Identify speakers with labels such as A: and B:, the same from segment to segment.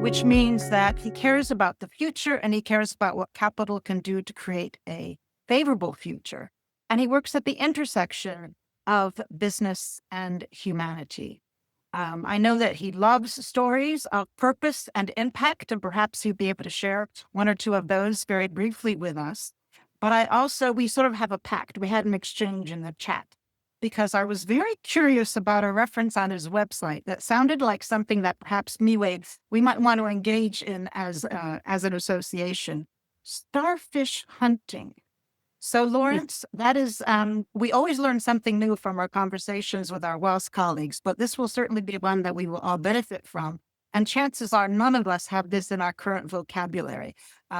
A: which means that he cares about the future and he cares about what capital can do to create a favorable future. And he works at the intersection of business and humanity. I know that he loves stories of purpose and impact, and perhaps he'd be able to share one or two of those very briefly with us. But we sort of have a pact. We had an exchange in the chat because I was very curious about a reference on his website that sounded like something that perhaps we might want to engage in as an association. Starfish hunting. So, Lawrence, that is, we always learn something new from our conversations with our Welsh colleagues, but this will certainly be one that we will all benefit from. And chances are none of us have this in our current vocabulary,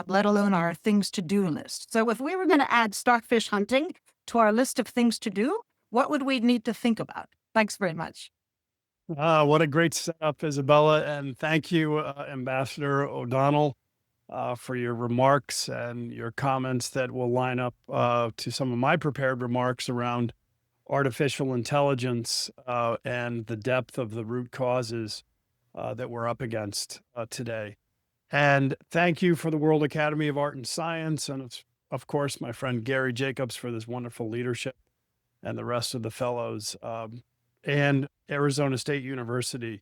A: let alone our things to do list. So, if we were going to add starfish hunting to our list of things to do, what would we need to think about? Thanks very much.
B: What a great setup, Isabella. And thank you, Ambassador O'Donnell, for your remarks and your comments that will line up to some of my prepared remarks around artificial intelligence and the depth of the root causes that we're up against today. And thank you for the World Academy of Art and Science, and of course, my friend Gary Jacobs for this wonderful leadership, and the rest of the fellows, and Arizona State University,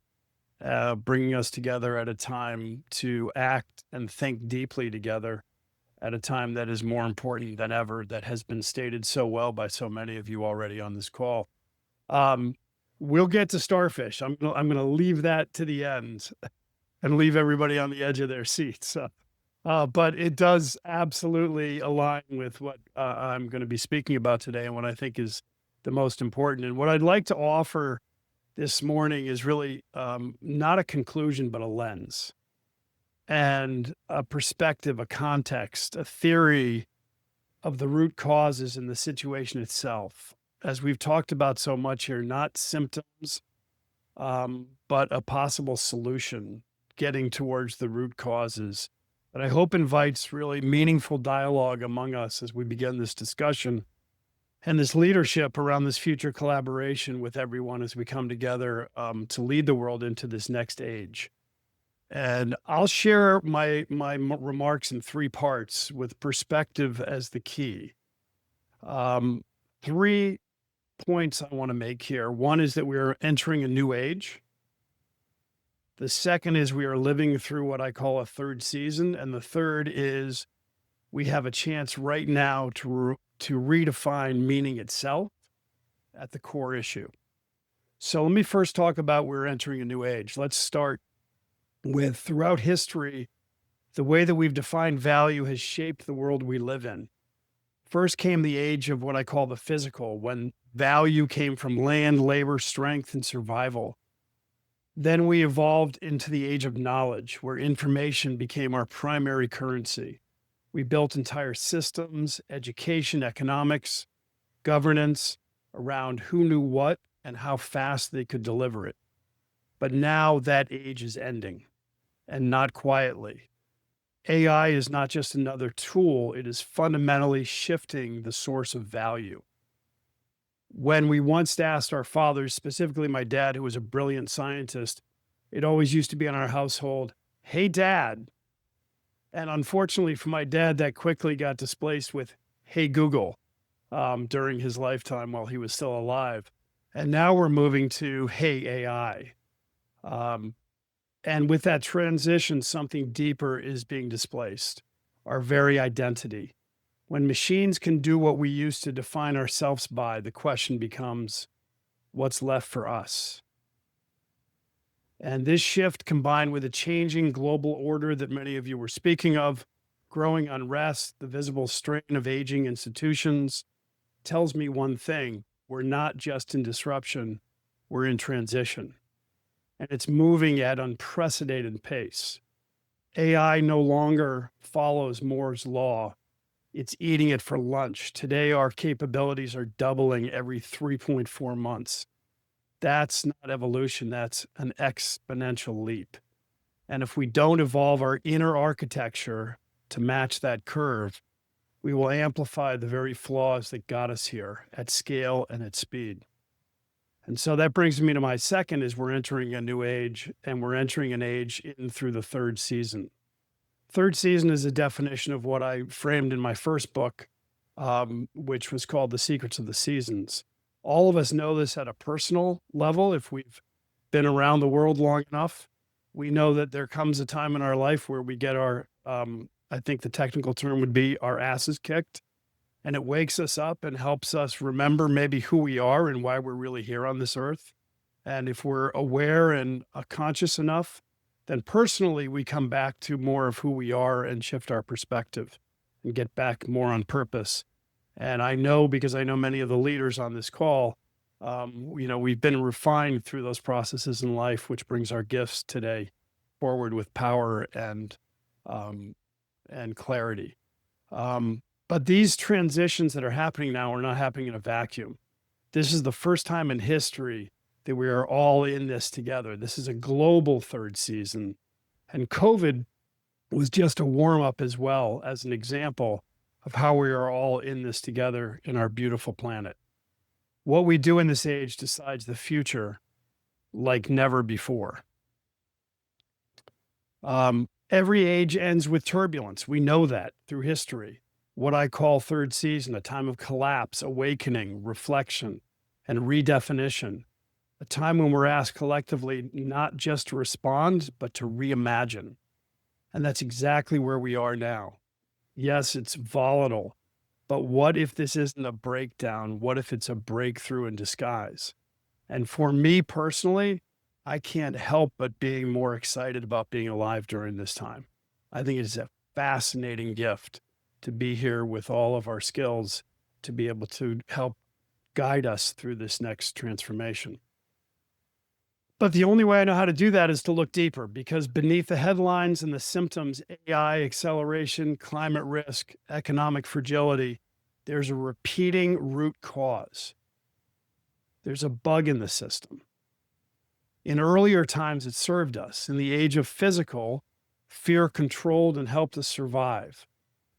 B: bringing us together at a time to act and think deeply together at a time that is more important than ever, that has been stated so well by so many of you already on this call. We'll get to Starfish. I'm gonna leave that to the end and leave everybody on the edge of their seats. But it does absolutely align with what I'm going to be speaking about today and what I think is the most important. And what I'd like to offer this morning is really not a conclusion, but a lens and a perspective, a context, a theory of the root causes in the situation itself. As we've talked about so much here, not symptoms, but a possible solution, getting towards the root causes. That I hope invites really meaningful dialogue among us as we begin this discussion and this leadership around this future collaboration with everyone as we come together to lead the world into this next age. And I'll share my remarks in three parts with perspective as the key. 3 points I want to make here. One is that we are entering a new age. The second is we are living through what I call a third season. And the third is we have a chance right now to redefine meaning itself at the core issue. So let me first talk about we're entering a new age. Let's start with throughout history, the way that we've defined value has shaped the world we live in. First came the age of what I call the physical, when value came from land, labor, strength, and survival. Then we evolved into the age of knowledge, where information became our primary currency. We built entire systems, education, economics, governance around who knew what and how fast they could deliver it. But now that age is ending, and not quietly. AI is not just another tool, it is fundamentally shifting the source of value. When we once asked our fathers, specifically my dad, who was a brilliant scientist, it always used to be in our household, "Hey, Dad." And unfortunately for my dad, that quickly got displaced with, "Hey, Google," during his lifetime while he was still alive. And now we're moving to, "Hey, AI." And with that transition, something deeper is being displaced, our very identity. When machines can do what we used to define ourselves by, the question becomes, what's left for us? And this shift, combined with a changing global order that many of you were speaking of, growing unrest, the visible strain of aging institutions, tells me one thing: we're not just in disruption, we're in transition. And it's moving at unprecedented pace. AI no longer follows Moore's law. It's eating it for lunch. Today, our capabilities are doubling every 3.4 months. That's not evolution, that's an exponential leap. And if we don't evolve our inner architecture to match that curve, we will amplify the very flaws that got us here at scale and at speed. And so that brings me to my second is we're entering a new age, and we're entering an age in through the third season. Third season is a definition of what I framed in my first book, which was called The Secrets of the Seasons. All of us know this at a personal level. If we've been around the world long enough, we know that there comes a time in our life where we get our, I think the technical term would be our asses kicked. And it wakes us up and helps us remember maybe who we are and why we're really here on this earth. And if we're aware and conscious enough, then personally we come back to more of who we are and shift our perspective and get back more on purpose. And I know, because I know many of the leaders on this call, we've been refined through those processes in life, which brings our gifts today forward with power um, and clarity. But these transitions that are happening now are not happening in a vacuum. This is the first time in history that we are all in this together. This is a global third season. And COVID was just a warm up as well as an example of how we are all in this together in our beautiful planet. What we do in this age decides the future like never before. Every age ends with turbulence. We know that through history. What I call third season, a time of collapse, awakening, reflection, and redefinition, a time when we're asked collectively not just to respond, but to reimagine. And that's exactly where we are now. Yes, it's volatile, but what if this isn't a breakdown? What if it's a breakthrough in disguise? And for me personally, I can't help but being more excited about being alive during this time. I think it is a fascinating gift to be here with all of our skills to be able to help guide us through this next transformation. But the only way I know how to do that is to look deeper, because beneath the headlines and the symptoms, AI, acceleration, climate risk, economic fragility, there's a repeating root cause. There's a bug in the system. In earlier times, it served us. In the age of physical, fear controlled and helped us survive.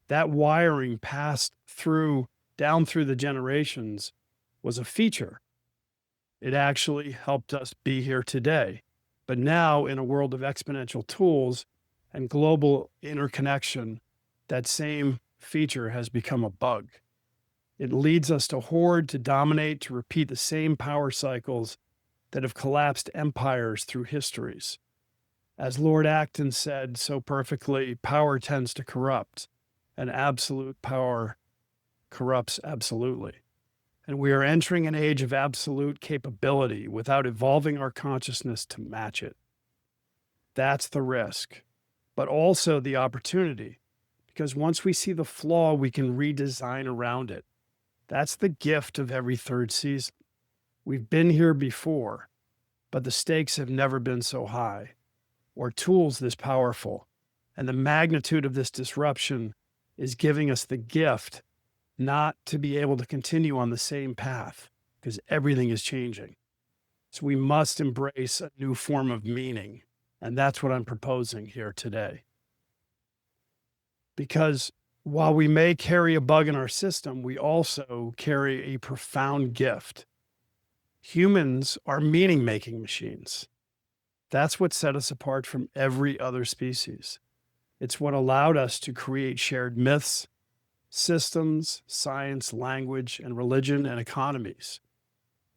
B: That wiring passed down through the generations was a feature. It actually helped us be here today. But now, in a world of exponential tools and global interconnection, that same feature has become a bug. It leads us to hoard, to dominate, to repeat the same power cycles that have collapsed empires through histories. As Lord Acton said so perfectly, power tends to corrupt, and absolute power corrupts absolutely. And we are entering an age of absolute capability without evolving our consciousness to match it. That's the risk, but also the opportunity, because once we see the flaw, we can redesign around it. That's the gift of every third season. We've been here before, but the stakes have never been so high, or tools this powerful. And the magnitude of this disruption is giving us the gift not to be able to continue on the same path, because everything is changing. So we must embrace a new form of meaning. And that's what I'm proposing here today. Because while we may carry a bug in our system, we also carry a profound gift. Humans are meaning-making machines. That's what set us apart from every other species. It's what allowed us to create shared myths, systems, science, language, and religion, and economies.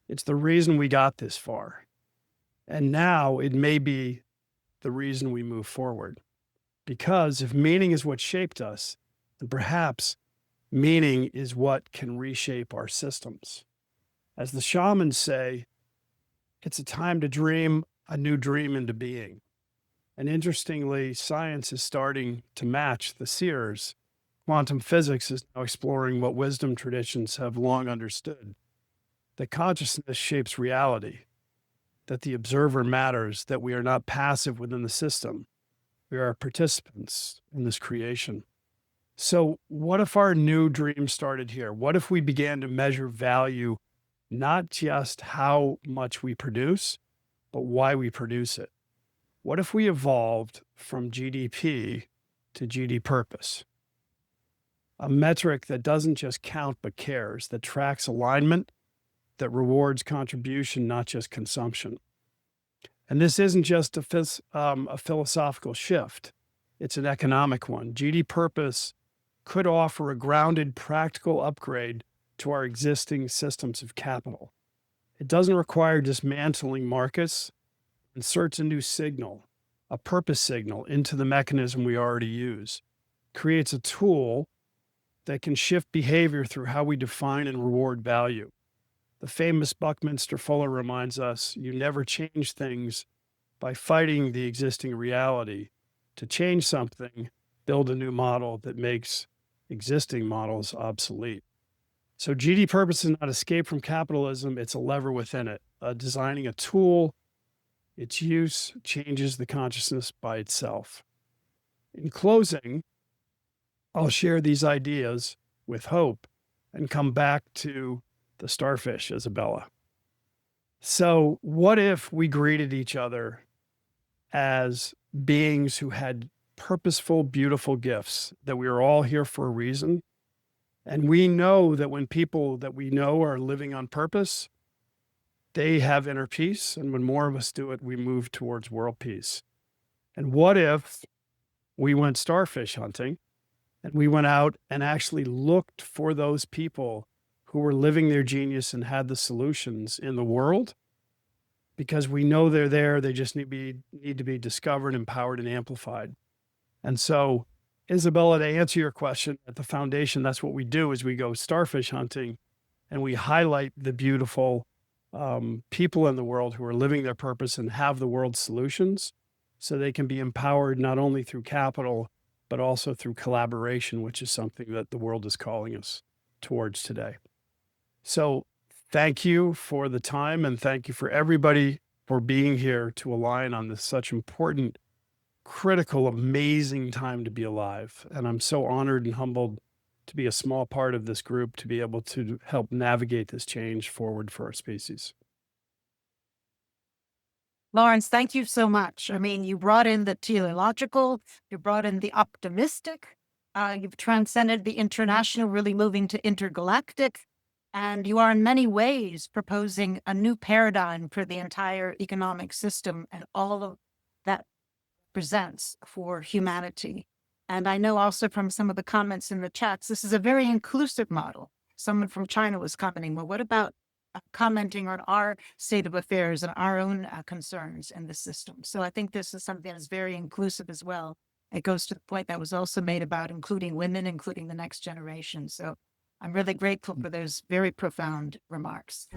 B: It's the reason we got this far. And now it may be the reason we move forward. Because if meaning is what shaped us, then perhaps meaning is what can reshape our systems. As the shamans say, it's a time to dream a new dream into being. And interestingly, science is starting to match the seers. Quantum physics is now exploring what wisdom traditions have long understood, that consciousness shapes reality, that the observer matters, that we are not passive within the system. We are participants in this creation. So what if our new dream started here? What if we began to measure value, not just how much we produce, but why we produce it? What if we evolved from GDP to GD purpose? A metric that doesn't just count but cares, that tracks alignment, that rewards contribution, not just consumption. And this isn't just a philosophical shift, it's an economic one. GD Purpose could offer a grounded, practical upgrade to our existing systems of capital. It doesn't require dismantling markets, inserts a new signal, a purpose signal into the mechanism we already use, creates a tool that can shift behavior through how we define and reward value. The famous Buckminster Fuller reminds us you never change things by fighting the existing reality. To change something, build a new model that makes existing models obsolete. So GD Purpose is not escape from capitalism, it's a lever within it. Designing a tool, its use changes the consciousness by itself. In closing, I'll share these ideas with hope and come back to the starfish, Isabella. So, what if we greeted each other as beings who had purposeful, beautiful gifts, that we are all here for a reason? And we know that when people that we know are living on purpose, they have inner peace. And when more of us do it, we move towards world peace. And what if we went starfish hunting and we went out and actually looked for those people who were living their genius and had the solutions in the world? Because we know they're there, they just need to be discovered, empowered, and amplified. And so, Isabella, to answer your question, at the foundation, that's what we do is we go starfish hunting and we highlight the beautiful people in the world who are living their purpose and have the world's solutions so they can be empowered not only through capital, but also through collaboration, which is something that the world is calling us towards today. So thank you for the time, and thank you for everybody for being here to align on this such important, critical, amazing time to be alive. And I'm so honored and humbled to be a small part of this group, to be able to help navigate this change forward for our species.
A: Lawrence, thank you so much. I mean, you brought in the teleological, you brought in the optimistic, you've transcended the international, really moving to intergalactic, and you are in many ways proposing a new paradigm for the entire economic system and all of that presents for humanity. And I know also from some of the comments in the chats, this is a very inclusive model. Someone from China was commenting, well, what about commenting on our state of affairs and our own concerns in the system? So I think this is something that's very inclusive as well. It goes to the point that was also made about including women, including the next generation. So I'm really grateful for those very profound remarks.